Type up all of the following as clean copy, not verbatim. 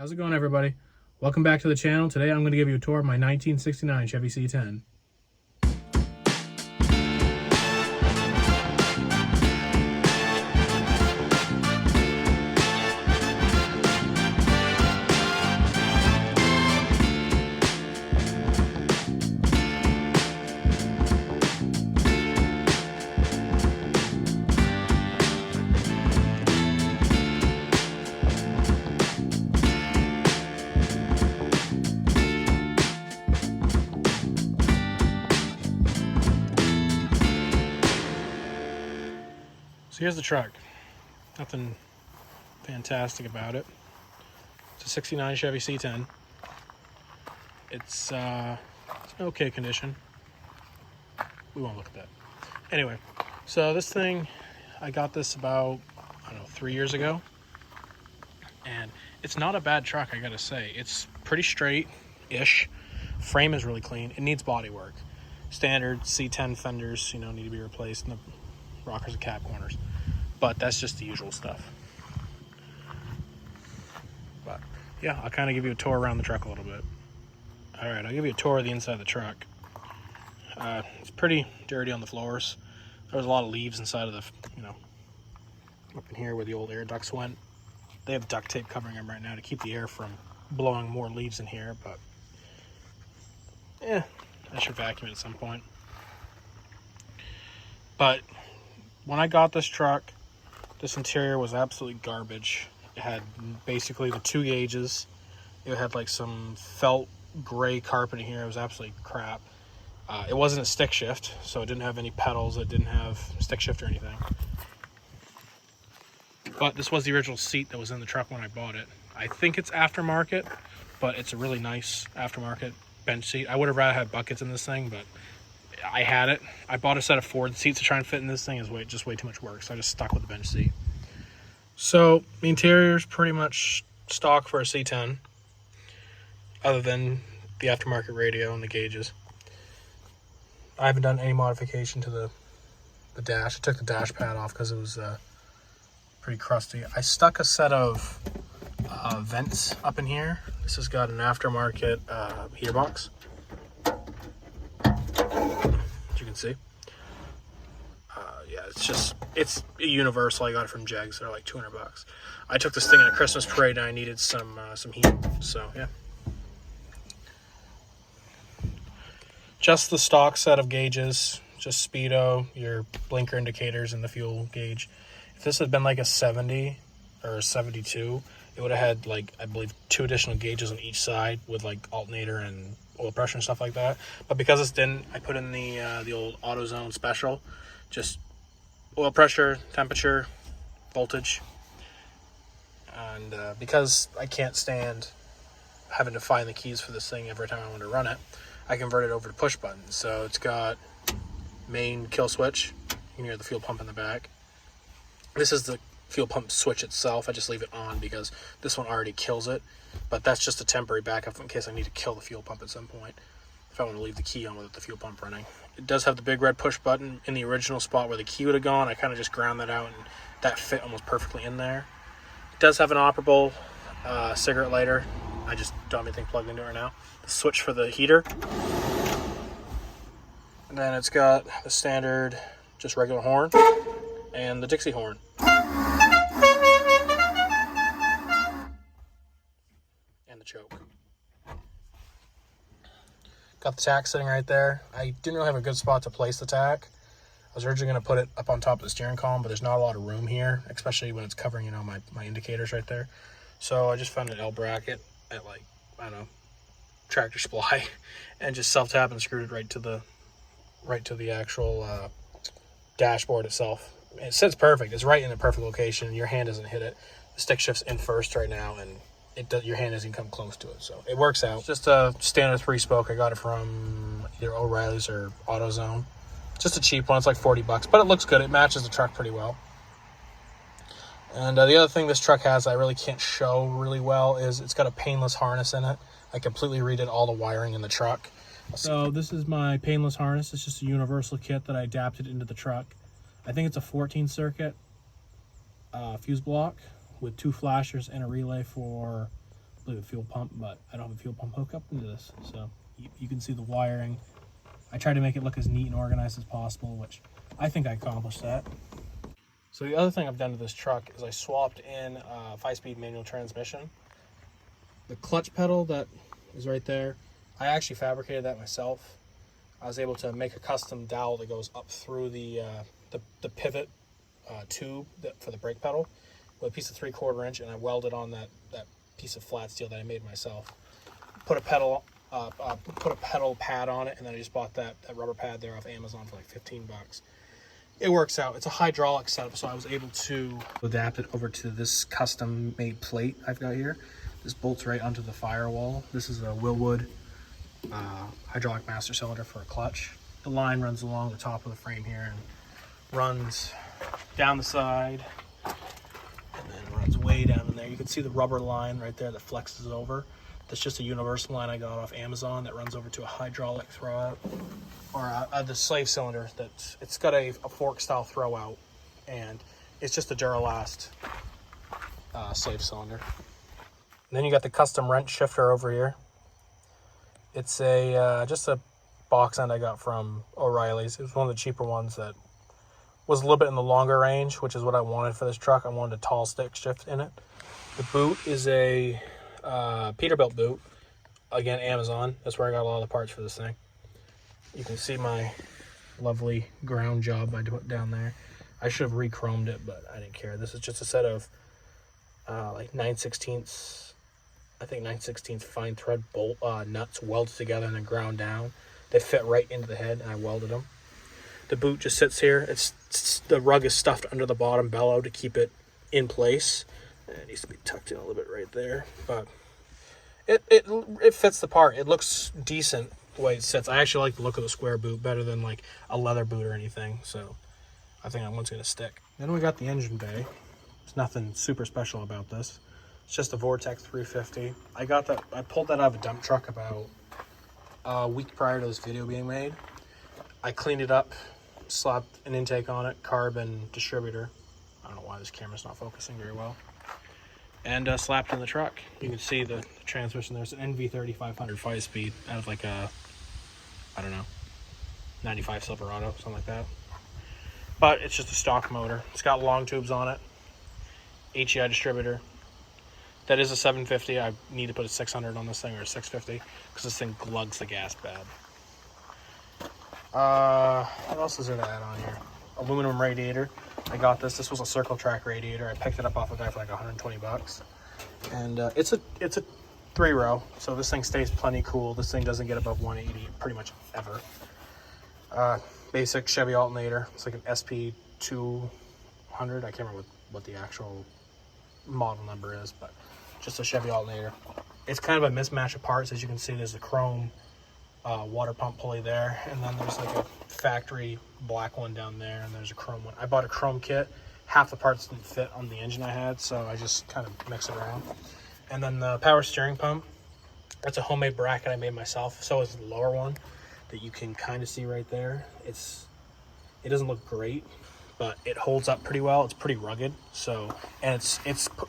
How's it going, everybody? Welcome back to the channel. Today I'm going to give you a tour of my 1969 Chevy C10. So here's the truck. Nothing fantastic about it. It's a 69 Chevy C10. It's in okay condition. We won't look at that. Anyway, so this thing, I got this about, 3 years ago. And it's not a bad truck, I gotta say. It's pretty straight-ish. Frame is really clean. It needs body work. Standard C10 fenders, need to be replaced, and the rockers and cab corners. But that's just the usual stuff. But yeah, I'll kind of give you a tour around the truck a little bit. All right, I'll give you a tour of the inside of the truck. It's pretty dirty on the floors. There was a lot of leaves inside of the, up in here where the old air ducts went. They have duct tape covering them right now to keep the air from blowing more leaves in here, but I should vacuum it at some point. But when I got this truck, this interior was absolutely garbage. It had basically the 2 gauges. It had like some felt gray carpet in here. It was absolutely crap. It wasn't a stick shift, so it didn't have any pedals. It didn't have stick shift or anything. But this was the original seat that was in the truck when I bought it. I think it's aftermarket, but it's a really nice aftermarket bench seat. I would have rather had buckets in this thing, but I had it. I bought a set of Ford seats to try and fit in this thing. Is just way too much work, so I just stuck with the bench seat. So the interior is pretty much stock for a C10, other than the aftermarket radio and the gauges. I haven't done any modification to the dash. I took the dash pad off because it was pretty crusty. I stuck a set of vents up in here. This has got an aftermarket heater box, as you can see. It's a universal. I got it from Jegs. They're like $200. I took this thing in a Christmas parade and I needed some heat, so yeah. Just the stock set of gauges, just speedo, your blinker indicators, and the fuel gauge. If this had been like a 70 or a 72, it would have had, like, I believe 2 additional gauges on each side with like alternator and oil pressure and stuff like that. But because this didn't, I put in the old AutoZone special, just oil pressure, temperature, voltage. And because I can't stand having to find the keys for this thing every time I want to run it, I converted it over to push buttons. So it's got main kill switch. You can hear the fuel pump in the back. This is the fuel pump switch itself. I just leave it on because this one already kills it, but that's just a temporary backup in case I need to kill the fuel pump at some point, if I want to leave the key on with the fuel pump running. It does have the big red push button in the original spot where the key would have gone. I kind of just ground that out, and that fit almost perfectly in there. It does have an operable cigarette lighter. I just don't have anything plugged into it right now. The switch for the heater. And then it's got the standard, just regular horn, and the Dixie Horn. And the choke. Got the tack sitting right there. I didn't really have a good spot to place the tack. I was originally going to put it up on top of the steering column, but there's not a lot of room here, especially when it's covering, my indicators right there. So I just found an L bracket at, like, I don't know, Tractor Supply, and just self-tap and screwed it right to the actual dashboard itself. It sits perfect. It's right in the perfect location. Your hand doesn't hit it. The stick shift's in first right now, and your hand doesn't come close to it, so it works out. It's just a standard 3-spoke. I got it from either O'Reilly's or AutoZone. Just a cheap one. It's like $40, but it looks good. It matches the truck pretty well. And the other thing this truck has I really can't show really well is it's got a painless harness in it. I completely redid all the wiring in the truck. So this is my painless harness. It's just a universal kit that I adapted into the truck. I think it's a 14 circuit fuse block with 2 flashers and a relay for Bluetooth. fuel pump, but I don't have a fuel pump hooked up into this. So you can see the wiring. I tried to make it look as neat and organized as possible, which I think I accomplished that. So the other thing I've done to this truck is I swapped in a 5-speed manual transmission. The clutch pedal that is right there, I actually fabricated that myself. I was able to make a custom dowel that goes up through the pivot tube for the brake pedal with a piece of 3/4 inch, and I welded on that piece of flat steel that I made myself. Put a pedal pad on it, and then I just bought that rubber pad there off Amazon for like 15 bucks. It works out. It's a hydraulic setup, so I was able to adapt it over to this custom made plate I've got here. This bolts right onto the firewall. This is a Willwood hydraulic master cylinder for a clutch. The line runs along the top of the frame here and runs down the side and then runs way down in there. You can see the rubber line right there that flexes over. That's just a universal line I got off Amazon that runs over to a hydraulic throwout, or the slave cylinder. It's got a fork style throwout, and it's just a Duralast slave cylinder. And then you got the custom wrench shifter over here. It's just a box end I got from O'Reilly's. It was one of the cheaper ones that was a little bit in the longer range, which is what I wanted for this truck. I wanted a tall stick shift in it. The boot is a Peterbilt boot. Again, Amazon. That's where I got a lot of the parts for this thing. You can see my lovely ground job I put down there. I should have re-chromed it, but I didn't care. This is just a set of like 9/16 fine thread bolt nuts welded together and then ground down. They fit right into the head, and I welded them. The boot just sits here. The rug is stuffed under the bottom bellow to keep it in place. It needs to be tucked in a little bit right there, but it fits the part. It looks decent the way it sits. I actually like the look of the square boot better than like a leather boot or anything, so I think that one's gonna stick. Then we got the engine bay. There's nothing super special about this. It's just a Vortex 350. I pulled that out of a dump truck about a week prior to this video being made. I cleaned it up, slapped an intake on it, carb and distributor. I don't know why this camera's not focusing very well. And slapped in the truck. You can see the transmission. There's an NV3500 5-speed out of like a, I don't know, 95 Silverado, something like that. But it's just a stock motor. It's got long tubes on it. HEI distributor. That is a 750. I need to put a 600 on this thing, or a 650, because this thing glugs the gas bad. What else is there to add on here? Aluminum radiator. I got this. This was a circle track radiator. I picked it up off a guy for like 120 bucks. And it's a 3-row, so this thing stays plenty cool. This thing doesn't get above 180 pretty much ever. Basic Chevy Alternator. It's like an SP200. I can't remember what the actual model number is, but just a Chevy Alternator. It's kind of a mismatch of parts. As you can see, there's a chrome water pump pulley there, and then there's like a factory black one down there, and there's a chrome one. I bought a chrome kit. Half the parts didn't fit on the engine I had, so I just kind of mix it around. And then the power steering pump, that's a homemade bracket I made myself. So is the lower one that you can kind of see right there. It doesn't look great, but it holds up pretty well. It's pretty rugged. So, and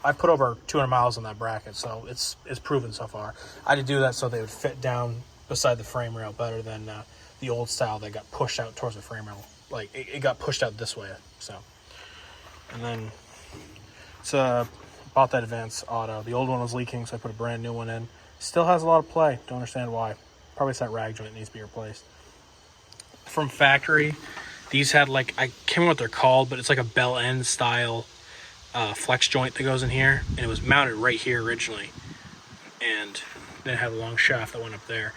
I put over 200 miles on that bracket, so it's proven so far. I had to do that so they would fit down beside the frame rail better than the old style that got pushed out towards the frame rail. Like it got pushed out this way. So, and then bought that Advanced Auto. The old one was leaking, so I put a brand new one in. Still has a lot of play. Don't understand why. Probably it's that rag joint that needs to be replaced. From factory, these had like, I can't remember what they're called, but it's like a bell end style flex joint that goes in here, and it was mounted right here originally, and then it had a long shaft that went up there.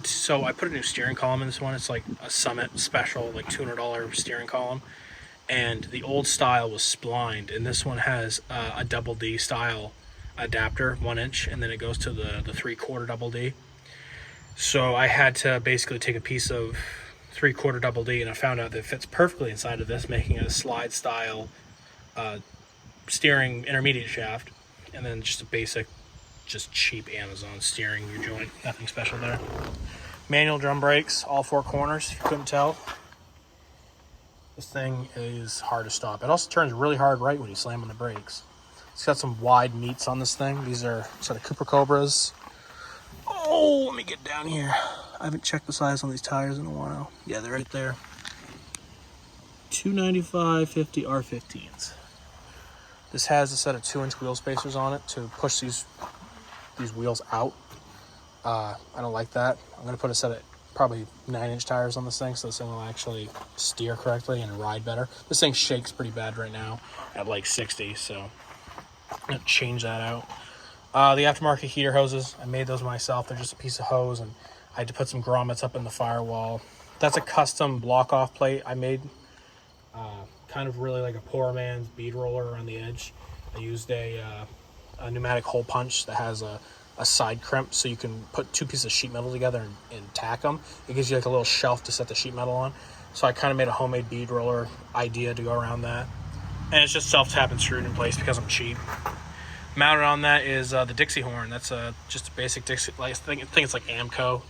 So I put a new steering column in this one. It's like a Summit special, like $200 steering column, and the old style was splined, and this one has a double D style adapter, 1 inch, and then it goes to the 3/4 double D. So I had to basically take a piece of 3/4 double D, and I found out that it fits perfectly inside of this, making it a slide style steering intermediate shaft, and then just a basic, just cheap Amazon steering joint. Nothing special there. Manual drum brakes, all 4 corners, if you couldn't tell. This thing is hard to stop. It also turns really hard right when you slam on the brakes. It's got some wide meats on this thing. These are sort of Cooper Cobras. Oh, let me get down here. I haven't checked the size on these tires in a while. Yeah, they're right there. 295/50 R15s. This has a set of 2-inch wheel spacers on it to push these wheels out. I don't like that. I'm going to put a set of probably 9-inch tires on this thing so this thing will actually steer correctly and ride better. This thing shakes pretty bad right now at like 60, so I'm going to change that out. The aftermarket heater hoses, I made those myself. They're just a piece of hose, and I had to put some grommets up in the firewall. That's a custom block-off plate I made. Kind of really like a poor man's bead roller around the edge. I used a pneumatic hole punch that has a side crimp, so you can put 2 pieces of sheet metal together and tack them. It gives you like a little shelf to set the sheet metal on. So I kind of made a homemade bead roller idea to go around that. And it's just self-tap and screwed in place because I'm cheap. Mounted on that is the Dixie Horn. That's just a basic Dixie. I think it's like Amco.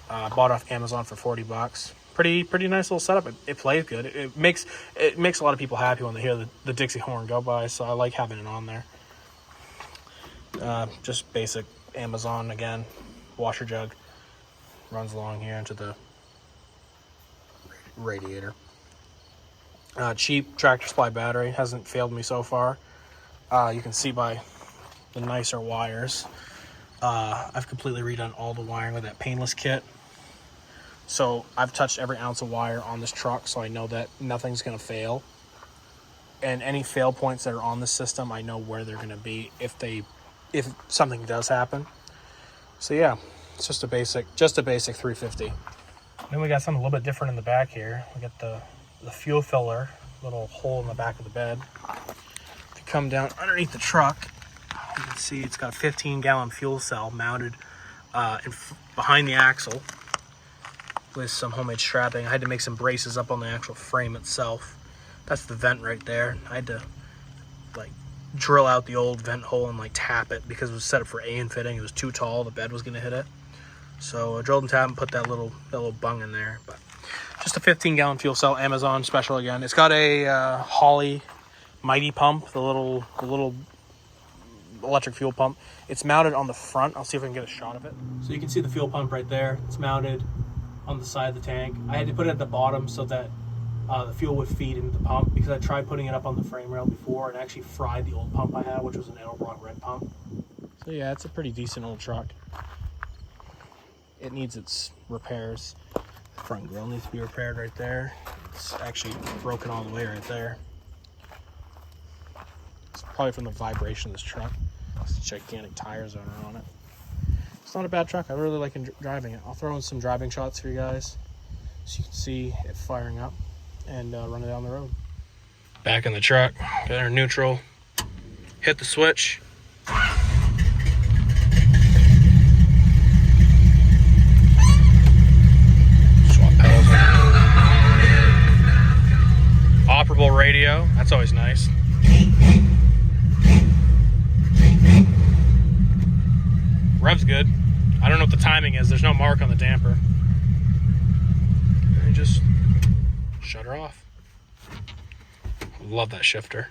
Bought off Amazon for $40. Pretty nice little setup. It plays good. It makes a lot of people happy when they hear the Dixie Horn go by. So I like having it on there. Just basic Amazon again. Washer jug runs along here into the radiator. Cheap Tractor Supply battery, hasn't failed me so far. You can see by the nicer wires. I've completely redone all the wiring with that Painless kit. So I've touched every ounce of wire on this truck, so I know that nothing's going to fail. And any fail points that are on the system, I know where they're going to be if something does happen. So yeah, it's just a basic 350. Then we got something a little bit different in the back here. We got the fuel filler, little hole in the back of the bed. If you come down underneath the truck, you can see it's got a 15-gallon fuel cell mounted behind the axle with some homemade strapping. I had to make some braces up on the actual frame itself. That's the vent right there. I had to like drill out the old vent hole and like tap it because it was set up for A-in fitting. It was too tall, the bed was going to hit it. So I drilled and tapped and put that little bung in there. But just a 15-gallon fuel cell, Amazon special again. It's got a Holley Mighty pump, the little electric fuel pump. It's mounted on the front. I'll see if I can get a shot of it. So you can see the fuel pump right there. It's mounted on the side of the tank. I had to put it at the bottom so that the fuel would feed into the pump, because I tried putting it up on the frame rail before and actually fried the old pump I had, which was an Edelbrock red pump. So yeah, it's a pretty decent old truck. It needs its repairs. The front grille needs to be repaired right there. It's actually broken all the way right there. It's probably from the vibration of this truck. These gigantic tires that are on it. It's not a bad truck. I really like driving it. I'll throw in some driving shots for you guys so you can see it firing up and run it down the road. Back in the truck, got our neutral, hit the switch. Swap pedals on. Operable radio, that's always nice. Rev's good. I don't know what the timing is. There's no mark on the damper. And just shut her off. Love that shifter.